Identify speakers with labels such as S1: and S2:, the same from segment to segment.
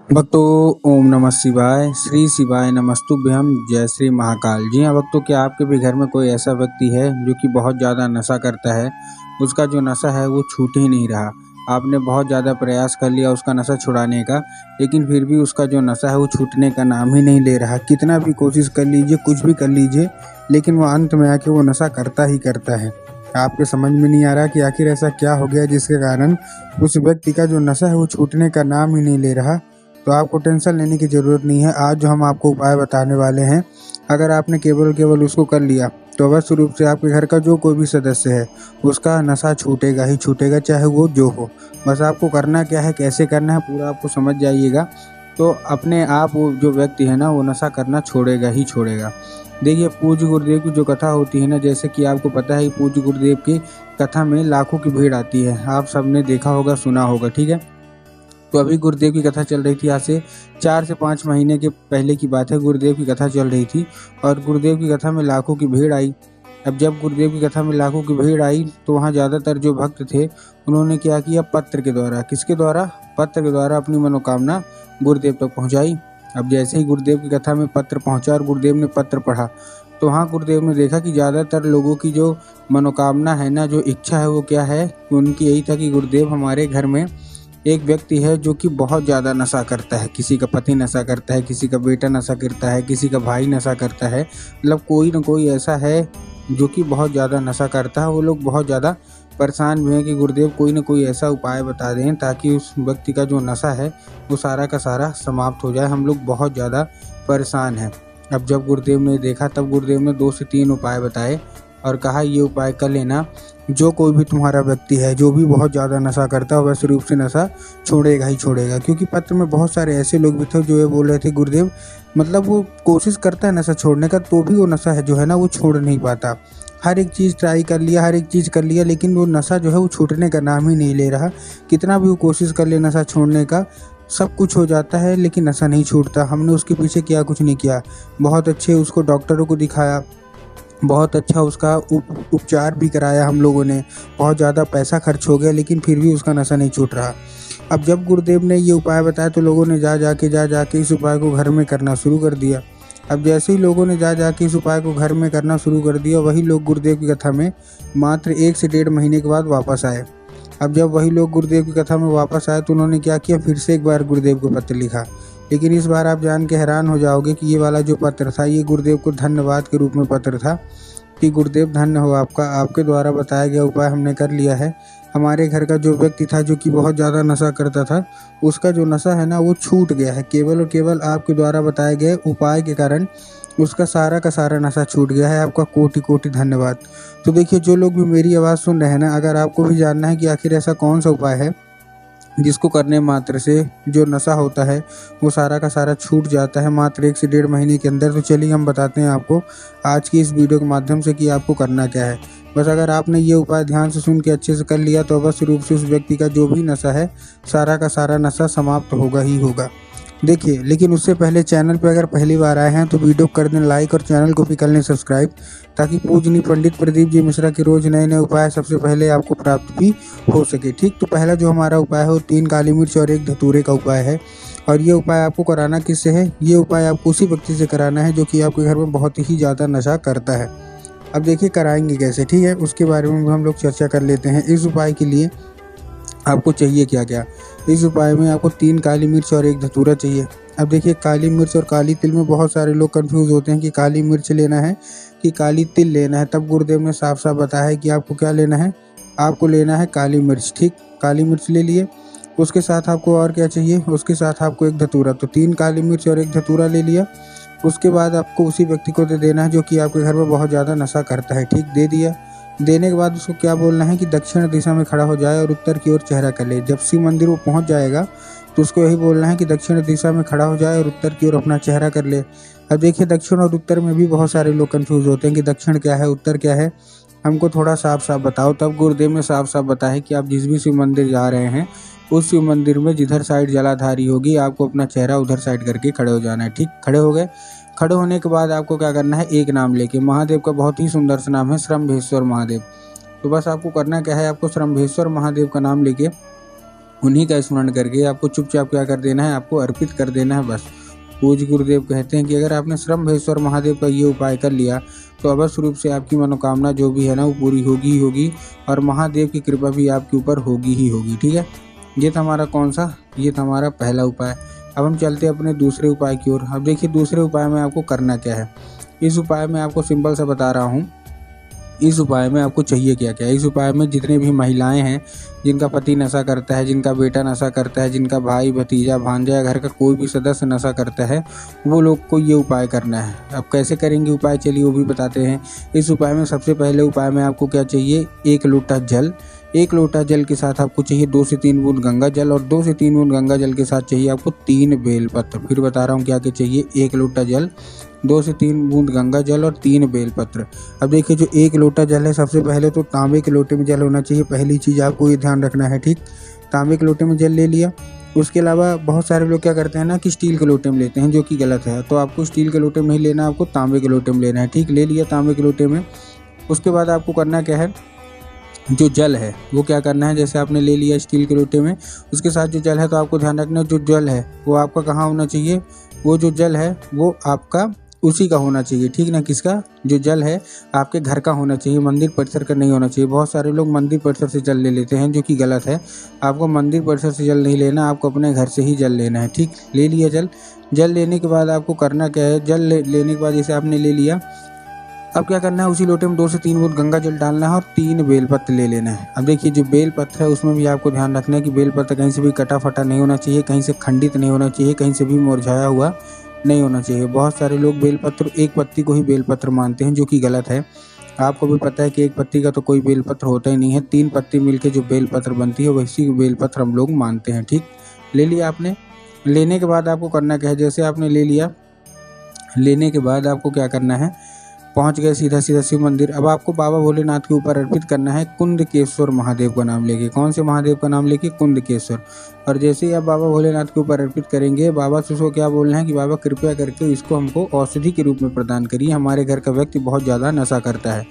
S1: भक्तों, ओम नमः शिवाय। श्री शिवाय नमस्तुभ्यम। जय श्री महाकाल। जी हाँ भक्तों, क्या आपके भी घर में कोई ऐसा व्यक्ति है जो कि बहुत ज़्यादा नशा करता है? उसका जो नशा है वो छूट ही नहीं रहा। आपने बहुत ज़्यादा प्रयास कर लिया उसका नशा छुड़ाने का, लेकिन फिर भी उसका जो नशा है वो छूटने का नाम ही नहीं ले रहा। कितना भी कोशिश कर लीजिए, कुछ भी कर लीजिए, लेकिन वो अंत में आके वो नशा करता ही करता है। आपके समझ में नहीं आ रहा कि आखिर ऐसा क्या हो गया जिसके कारण उस व्यक्ति का जो नशा है वो छूटने का नाम ही नहीं ले रहा। तो आपको टेंशन लेने की ज़रूरत नहीं है। आज जो हम आपको उपाय बताने वाले हैं, अगर आपने केवल उसको कर लिया तो अवश्य रूप से आपके घर का जो कोई भी सदस्य है उसका नशा छूटेगा ही छूटेगा, चाहे वो जो हो। बस आपको करना क्या है, कैसे करना है, पूरा आपको समझ जाइएगा तो अपने आप वो जो व्यक्ति है ना वो नशा करना छोड़ेगा ही छोड़ेगा। देखिए, पूज्य गुरुदेव की जो कथा होती है ना, जैसे कि आपको पता है पूज्य गुरुदेव की कथा में लाखों की भीड़ आती है। आप सबने देखा होगा, सुना होगा, ठीक है। तो अभी गुरुदेव की कथा चल रही थी, आज से 4 से 5 महीने के पहले की बात है। गुरुदेव की कथा चल रही थी और गुरुदेव की कथा में लाखों की भीड़ आई। अब जब गुरुदेव की कथा में लाखों की भीड़ आई तो वहाँ ज़्यादातर जो भक्त थे उन्होंने क्या किया, पत्र के द्वारा, किसके द्वारा, पत्र के द्वारा अपनी मनोकामना गुरुदेव तक पहुँचाई। अब जैसे ही गुरुदेव की कथा में पत्र पहुँचा और गुरुदेव ने पत्र पढ़ा तो वहाँ गुरुदेव ने देखा कि ज़्यादातर लोगों की जो मनोकामना है ना, जो इच्छा है वो क्या है, उनकी यही था कि गुरुदेव हमारे घर में एक व्यक्ति है जो कि बहुत ज़्यादा नशा करता है। किसी का पति नशा करता है, किसी का बेटा नशा करता है, किसी का भाई नशा करता है। मतलब कोई ना कोई ऐसा है जो कि बहुत ज़्यादा नशा करता है। वो लोग बहुत ज़्यादा परेशान भी हैं कि गुरुदेव कोई ना कोई ऐसा उपाय बता दें ताकि उस व्यक्ति का जो नशा है वो सारा का सारा समाप्त हो जाए। हम लोग बहुत ज़्यादा परेशान हैं। अब जब गुरुदेव ने देखा तब गुरुदेव ने 2 से 3 उपाय बताए और कहा ये उपाय कर लेना। जो कोई भी तुम्हारा व्यक्ति है जो भी बहुत ज़्यादा नशा करता है वैसे रूप से नशा छोड़ेगा ही छोड़ेगा। क्योंकि पत्र में बहुत सारे ऐसे लोग भी थे जो ये बोल रहे थे गुरुदेव, मतलब वो कोशिश करता है नशा छोड़ने का तो भी वो नशा है जो है ना वो छोड़ नहीं पाता। हर एक चीज़ ट्राई कर लिया, हर एक चीज़ कर लिया, लेकिन वो नशा जो है वो छूटने का नाम ही नहीं ले रहा। कितना भी वो कोशिश कर ले नशा छोड़ने का, सब कुछ हो जाता है लेकिन नशा नहीं छूटता। हमने उसके पीछे क्या कुछ नहीं किया, बहुत अच्छे उसको डॉक्टरों को दिखाया, बहुत अच्छा उसका उपचार भी कराया हम लोगों ने, बहुत ज़्यादा पैसा खर्च हो गया, लेकिन फिर भी उसका नशा नहीं छूट रहा। अब जब गुरुदेव ने ये उपाय बताया तो लोगों ने जा के इस उपाय को घर में करना शुरू कर दिया। अब जैसे ही लोगों ने जा के इस उपाय को घर में करना शुरू कर दिया, वही लोग गुरुदेव की कथा में मात्र 1 से 1.5 महीने के बाद वापस आए। अब जब वही लोग गुरुदेव की कथा में वापस आए तो उन्होंने क्या किया, फिर से एक बार गुरुदेव को पत्र लिखा। लेकिन इस बार आप जान के हैरान हो जाओगे कि ये वाला जो पत्र था ये गुरुदेव को धन्यवाद के रूप में पत्र था कि गुरुदेव धन्य हो आपका, आपके द्वारा बताया गया उपाय हमने कर लिया है। हमारे घर का जो व्यक्ति था जो कि बहुत ज़्यादा नशा करता था, उसका जो नशा है ना वो छूट गया है। केवल और केवल आपके द्वारा बताए गए उपाय के कारण उसका सारा का सारा नशा छूट गया है। आपका कोटि कोटि धन्यवाद। तो देखिए, जो लोग भी मेरी आवाज़ सुन रहे हैं ना, अगर आपको भी जानना है कि आखिर ऐसा कौन सा उपाय है जिसको करने मात्र से जो नशा होता है वो सारा का सारा छूट जाता है मात्र 1 से 1.5 महीने के अंदर, तो चलिए हम बताते हैं आपको आज की इस वीडियो के माध्यम से कि आपको करना क्या है। बस अगर आपने ये उपाय ध्यान से सुन के अच्छे से कर लिया तो अवश्य रूप से उस व्यक्ति का जो भी नशा है सारा का सारा नशा समाप्त होगा ही होगा। देखिए, लेकिन उससे पहले चैनल पर अगर पहली बार आए हैं तो वीडियो कर दें लाइक और चैनल को भी कर लें सब्सक्राइब, ताकि पूजनीय पंडित प्रदीप जी मिश्रा के रोज़ नए नए उपाय सबसे पहले आपको प्राप्त भी हो सके। ठीक, तो पहला जो हमारा उपाय है वो 3 काली मिर्च और 1 धतूरे का उपाय है। और ये उपाय आपको कराना किससे है, ये उपाय आपको उसी व्यक्ति से कराना है जो कि आपके घर में बहुत ही ज़्यादा नशा करता है। अब देखिए कराएंगे कैसे, ठीक है, उसके बारे में हम लोग चर्चा कर लेते हैं। इस उपाय के लिए आपको चाहिए क्या क्या। इस उपाय में आपको 3 काली मिर्च और 1 धतूरा चाहिए। अब देखिए, काली मिर्च और काली तिल में बहुत सारे लोग कंफ्यूज होते हैं कि काली मिर्च लेना है कि काली तिल लेना है। तब गुरुदेव ने साफ साफ बताया है कि आपको क्या लेना है, आपको लेना है काली मिर्च। ठीक, काली मिर्च ले लिए। उसके साथ आपको और क्या चाहिए, उसके साथ आपको 1 धतूरा। तो 3 काली मिर्च और 1 धतूरा ले लिया। उसके बाद आपको उसी व्यक्ति को दे देना है जो कि आपके घर में बहुत ज़्यादा नशा करता है। ठीक, दे दिया। देने के बाद उसको क्या बोलना है कि दक्षिण दिशा में खड़ा हो जाए और उत्तर की ओर चेहरा कर ले। जब शिव मंदिर वो पहुंच जाएगा तो उसको यही बोलना है कि दक्षिण दिशा में खड़ा हो जाए और उत्तर की ओर अपना चेहरा कर ले। अब देखिए, दक्षिण और उत्तर में भी बहुत सारे लोग कंफ्यूज होते हैं कि दक्षिण क्या है, उत्तर क्या है, हमको थोड़ा साफ साफ बताओ। तब गुरुदेव ने साफ साफ बताया कि आप जिस भी शिव मंदिर जा रहे हैं उस शिव मंदिर में जिधर साइड जलाधारी होगी आपको अपना चेहरा उधर साइड करके खड़े हो जाना है। ठीक, खड़े हो गए। खड़े होने के बाद आपको क्या करना है, एक नाम लेके, महादेव का बहुत ही सुंदर सा नाम है श्रम्भेश्वर महादेव। तो बस आपको करना क्या है, आपको श्रम्भेश्वर महादेव का नाम लेके उन्हीं का स्मरण करके आपको चुपचाप क्या कर देना है, आपको अर्पित कर देना है बस। पूज्य गुरुदेव कहते हैं कि अगर आपने श्रम्भेश्वर महादेव का ये उपाय कर लिया तो अवश्य रूप से आपकी मनोकामना जो भी है ना वो पूरी होगी ही होगी, और महादेव की कृपा भी आपके ऊपर होगी ही होगी। ठीक है, ये था हमारा कौन सा, ये था हमारा पहला उपाय। अब हम चलते हैं अपने दूसरे उपाय की ओर। अब देखिए दूसरे उपाय में आपको करना क्या है। इस उपाय में आपको सिंपल सा बता रहा हूँ, इस उपाय में आपको चाहिए क्या क्या। इस उपाय में जितने भी महिलाएं हैं जिनका पति नशा करता है, जिनका बेटा नशा करता है, जिनका भाई भतीजा भांजा या घर का कोई भी सदस्य नशा करता है, वो लोग को ये उपाय करना है। अब कैसे करेंगे उपाय, चलिए वो भी बताते हैं। इस उपाय में सबसे पहले उपाय में आपको क्या चाहिए, 1 लोटा जल। 1 लोटा जल के साथ आपको चाहिए 2 से 3 बूंद गंगा जल, और 2 से 3 बूंद गंगा जल के साथ चाहिए आपको 3 बेलपत्र। फिर बता रहा हूँ क्या क्या चाहिए, 1 लोटा जल, 2 से 3 बूंद गंगा जल और 3 बेलपत्र। अब देखिए जो 1 लोटा जल है, सबसे पहले तो तांबे के लोटे में जल होना चाहिए। पहली चीज़ आपको ये ध्यान रखना है, ठीक, तांबे के लोटे में जल ले लिया। उसके अलावा बहुत सारे लोग क्या करते हैं ना कि स्टील के लोटे में लेते हैं, जो कि गलत है। तो आपको स्टील के लोटे में ही लेना, आपको तांबे के लोटे में लेना है। ठीक, ले लिया तांबे के लोटे में। उसके बाद आपको करना क्या है, जो जल है वो क्या करना है, जैसे आपने ले लिया स्टील के लोटे में, उसके साथ जो जल है, तो आपको ध्यान रखना है जो जल है वो आपका कहाँ होना चाहिए, वो जो जल है वो आपका उसी का होना चाहिए। ठीक ना, किसका, जो जल है आपके घर का होना चाहिए, मंदिर परिसर का नहीं होना चाहिए। बहुत सारे लोग मंदिर परिसर से जल ले लेते हैं, जो कि गलत है। आपको मंदिर परिसर से जल नहीं लेना, आपको अपने घर से ही जल लेना है। ठीक, ले लिया जल। जल लेने के बाद आपको करना क्या है, जल लेने के बाद जैसे आपने ले लिया, अब क्या करना है, उसी लोटे में 2 से 3 बूंद गंगा जल डालना है और 3 बेलपत्र ले लेना है। अब देखिए जो बेलपत्र है उसमें भी आपको ध्यान रखना है कि बेलपत्र कहीं से भी कटा फटा नहीं होना चाहिए, कहीं से खंडित नहीं होना चाहिए, कहीं से भी मुरझाया हुआ नहीं होना चाहिए। बहुत सारे लोग बेलपत्र एक पत्ती को ही बेलपत्र मानते हैं, जो कि गलत है। आपको भी पता है कि एक पत्ती का तो कोई बेलपत्र होता ही नहीं है, 3 पत्ती मिलकर जो बेलपत्र बनती है वैसी बेलपत्र हम लोग मानते हैं। ठीक, ले लिया आपने। लेने के बाद आपको करना क्या है, जैसे आपने ले लिया, लेने के बाद आपको क्या करना है, पहुंच गए सीधा सीधा शिव मंदिर। अब आपको बाबा भोलेनाथ के ऊपर अर्पित करना है कुंदकेश्वर महादेव का नाम लेके। कौन से महादेव का नाम लेके, कुंदकेश्वर। और जैसे ही आप बाबा भोलेनाथ के ऊपर अर्पित करेंगे, बाबा से उसको क्या बोलना है कि बाबा कृपया करके इसको हमको औषधि के रूप में प्रदान करिए, हमारे घर का व्यक्ति बहुत ज़्यादा नशा करता है।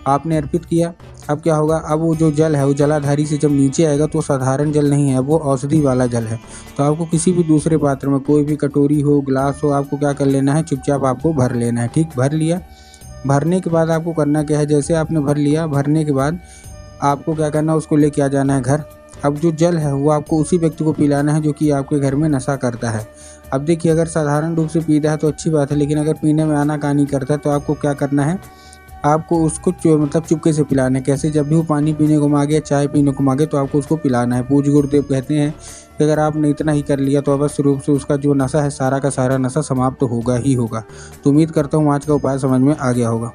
S1: आपने अर्पित किया। अब क्या होगा, अब वो जो जल है वो जलाधारी से जब नीचे आएगा तो साधारण जल नहीं है, वो औषधि वाला जल है। तो आपको किसी भी दूसरे पात्र में, कोई भी कटोरी हो, ग्लास हो, आपको क्या कर लेना है, चुपचाप आपको भर लेना है। ठीक, भर लिया। भरने के बाद आपको करना क्या है, जैसे आपने भर लिया, भरने के बाद आपको क्या करना है, उसको लेके आ जाना है घर। अब जो जल है वो आपको उसी व्यक्ति को पिलाना है जो कि आपके घर में नशा करता है। अब देखिए अगर साधारण रूप से पीता है तो अच्छी बात है, लेकिन अगर पीने में आनाकानी करता है तो आपको क्या करना है, आपको उसको मतलब चुपके से पिलाना है। कैसे, जब भी वो पानी पीने को मांगे, चाय पीने को मांगे, तो आपको उसको पिलाना है। पूज्य गुरुदेव कहते हैं कि अगर आपने इतना ही कर लिया तो अवश्य रूप से उसका जो नशा है, सारा का सारा नशा समाप्त तो होगा ही होगा। तो उम्मीद करता हूँ आज का उपाय समझ में आ गया होगा।